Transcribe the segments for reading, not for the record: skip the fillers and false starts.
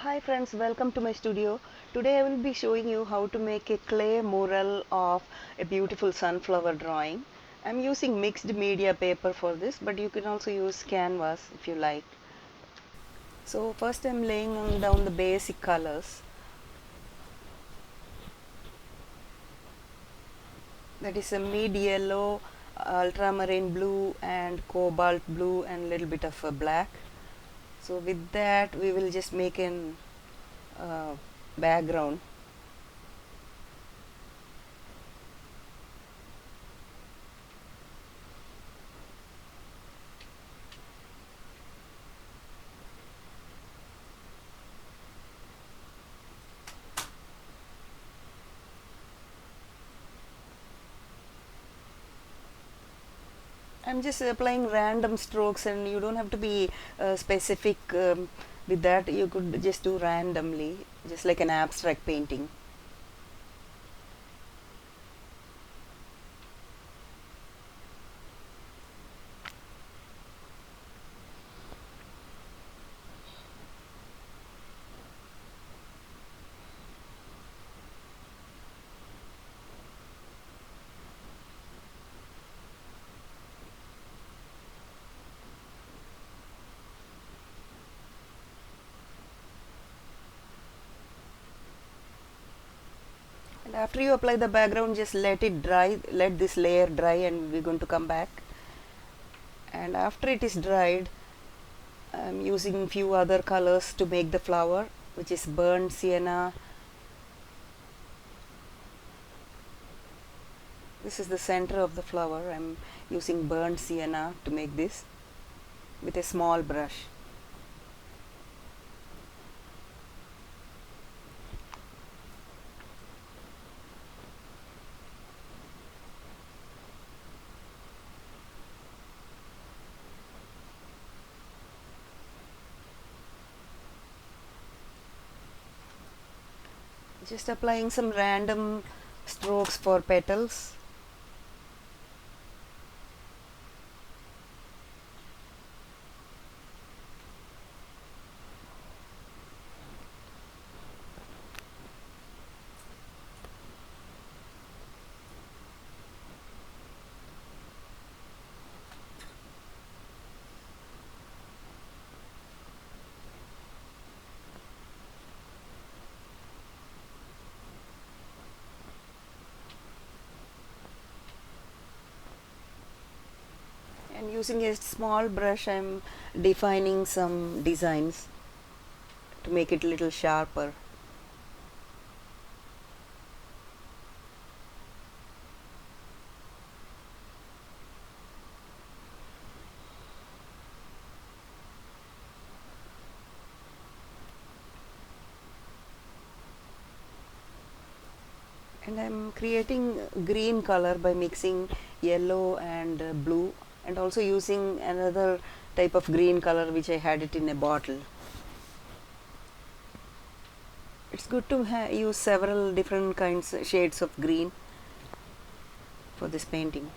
Hi friends, welcome to my studio. Today I will be showing you how to make a clay mural of a beautiful sunflower drawing. I'm using mixed media paper for this, but you can also use canvas if you like. So first I'm laying down the basic colors. That is a mid yellow, ultramarine blue and cobalt blue and little bit of a black. So with that we will just make an background. I'm just applying random strokes, and you don't have to be specific with that. You could just do randomly, just like an abstract painting. And after you apply the background, just let it dry, let this layer dry, and we're going to come back. And after it is dried, I'm using few other colors to make the flower, which is burnt sienna. This is the center of the flower. I'm using burnt sienna to make this with a small brush. Just applying some random strokes for petals. And using a small brush, I'm defining some designs to make it a little sharper. And I'm creating green color by mixing yellow and blue, and also using another type of green color which I had it in a bottle. It's good to use several different shades of green for this painting.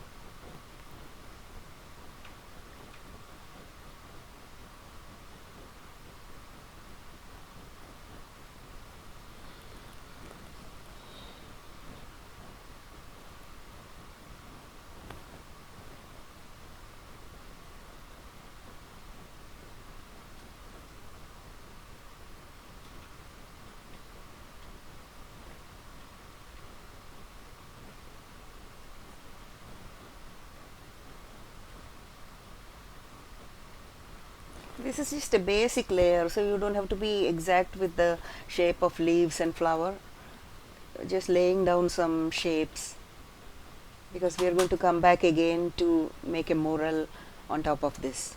This is just a basic layer, so you don't have to be exact with the shape of leaves and flower. Just laying down some shapes, because we are going to come back again to make a mural on top of this.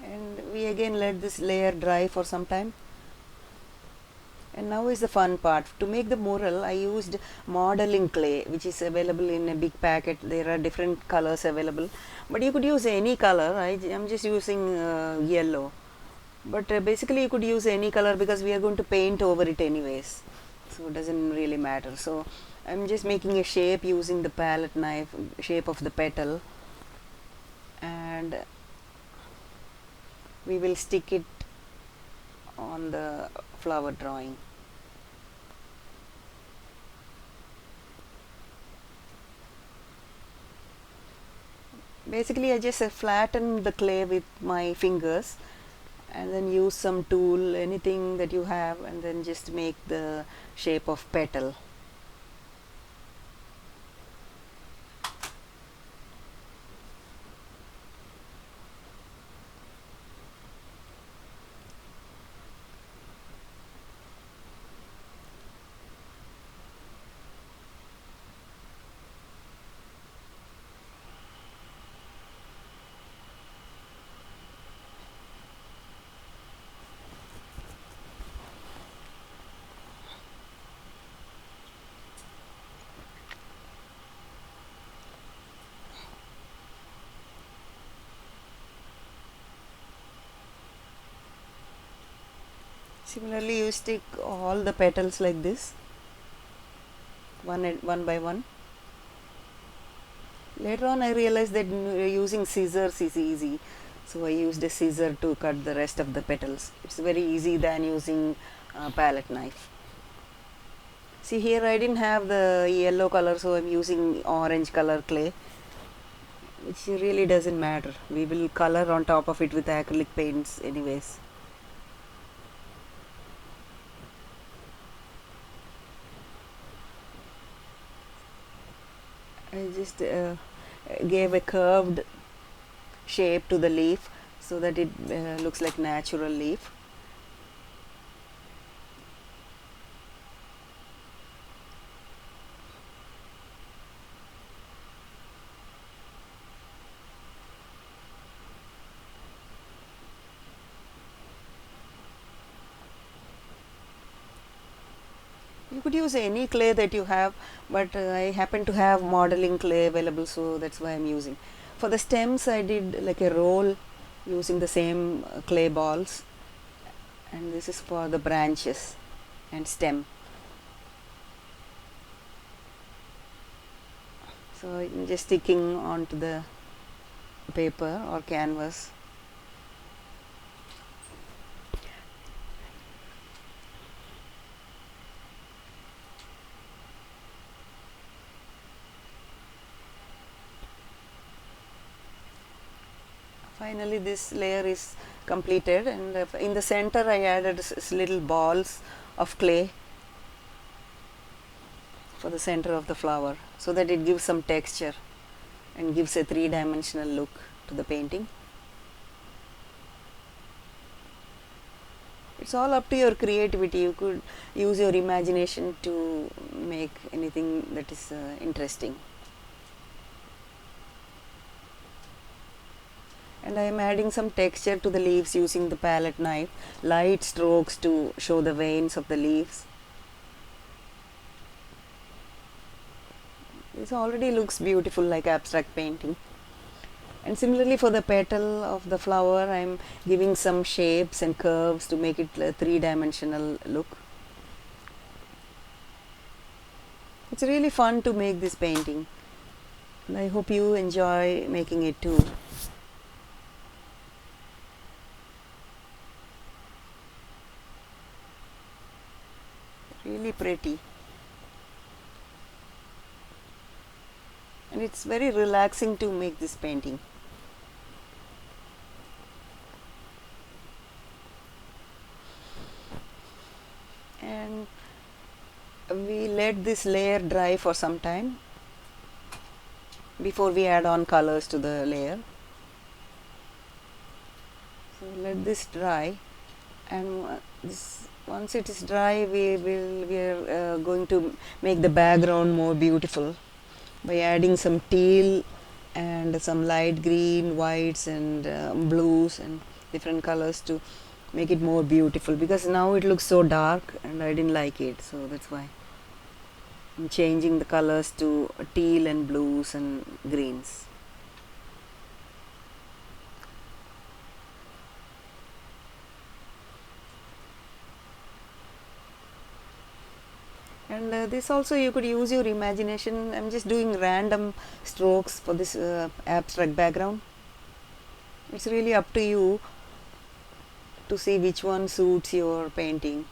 And we again let this layer dry for some time. And now is the fun part. To make the mural, I used modeling clay, which is available in a big packet. There are different colors available, but you could use any color. I'm just using yellow. But basically you could use any color because we are going to paint over it anyways, so it doesn't really matter. So I'm just making a shape using the palette knife, shape of the petal, and we will stick it on the flower drawing. Basically I just flatten the clay with my fingers and then use some tool, anything that you have, and then just make the shape of petal. Similarly you stick all the petals like this, one by one. Later on I realized that using scissors is easy, so I used a scissor to cut the rest of the petals. It's very easy than using a palette knife. See, here I didn't have the yellow color, so I'm using orange color clay, which really doesn't matter. We will color on top of it with acrylic paints anyways. I just gave a curved shape to the leaf so that it looks like natural leaf. You could use any clay that you have, but I happen to have modeling clay available, so that's why I'm using. For the stems I did like a roll using the same clay balls, and this is for the branches and stem. So I'm just sticking onto the paper or canvas. Finally this layer is completed, and in the center I added little balls of clay for the center of the flower, so that it gives some texture and gives a three-dimensional look to the painting. It's all up to your creativity. You could use your imagination to make anything that is interesting. And I am adding some texture to the leaves using the palette knife, light strokes to show the veins of the leaves. This already looks beautiful, like abstract painting. And similarly for the petal of the flower, I am giving some shapes and curves to make it a three-dimensional look. It's really fun to make this painting, and I hope you enjoy making it too. Really pretty. And it's very relaxing to make this painting. And we let this layer dry for some time before we add on colors to the layer. So let this dry, and once it is dry, we are going to make the background more beautiful by adding some teal and some light green, whites and blues and different colors to make it more beautiful, because now it looks so dark and I didn't like it, so that's why I'm changing the colors to teal and blues and greens. And this also you could use your imagination. I'm just doing random strokes for this abstract background. It's really up to you to see which one suits your painting.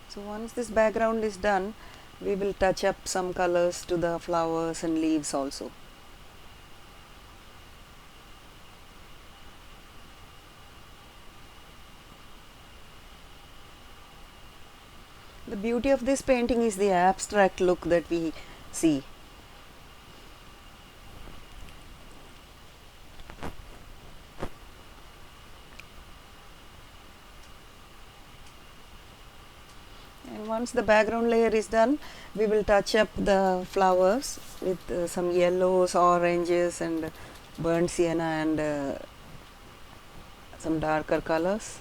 So once this background is done, we will touch up some colors to the flowers and leaves also. The beauty of this painting is the abstract look that we see. And once the background layer is done, we will touch up the flowers with some yellows, oranges and burnt sienna and some darker colors.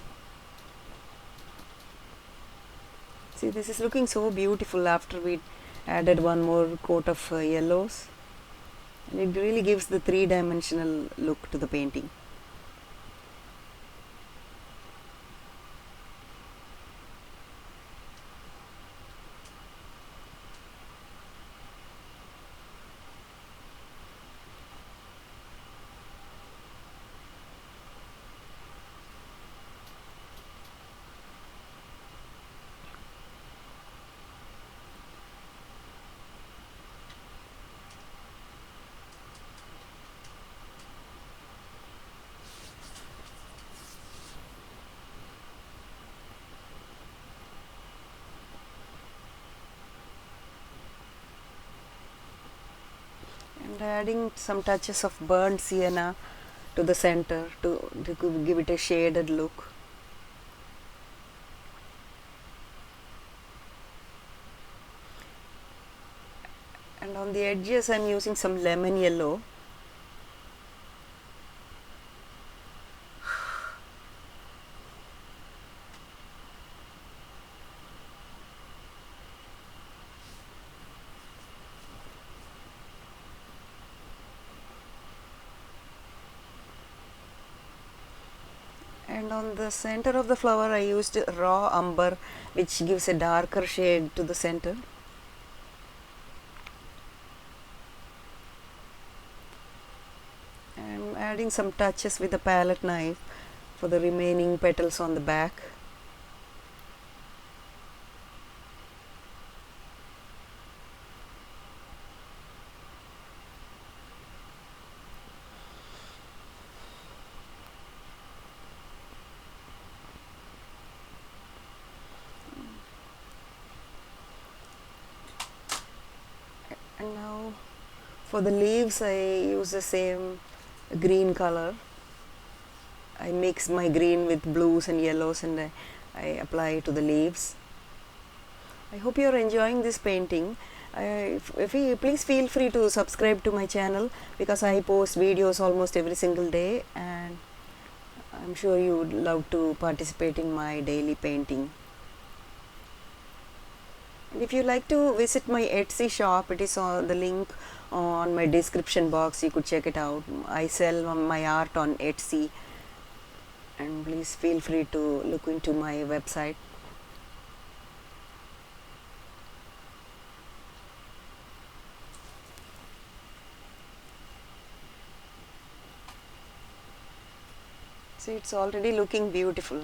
See, this is looking so beautiful after we added one more coat of yellows. And it really gives the three-dimensional look to the painting. And adding some touches of burnt sienna to the center to give it a shaded look. And on the edges I'm using some lemon yellow. And on the center of the flower I used raw umber, which gives a darker shade to the center. I'm adding some touches with a palette knife for the remaining petals on the back. And now for the leaves I use the same green color. I mix my green with blues and yellows and I apply it to the leaves. I hope you are enjoying this painting. If you please feel free to subscribe to my channel because I post videos almost every single day and I'm sure you would love to participate in my daily painting. And if you like to visit my Etsy shop, it is on the link on my description box. You could check it out. I sell my art on Etsy, and please feel free to look into my website. See, it's already looking beautiful.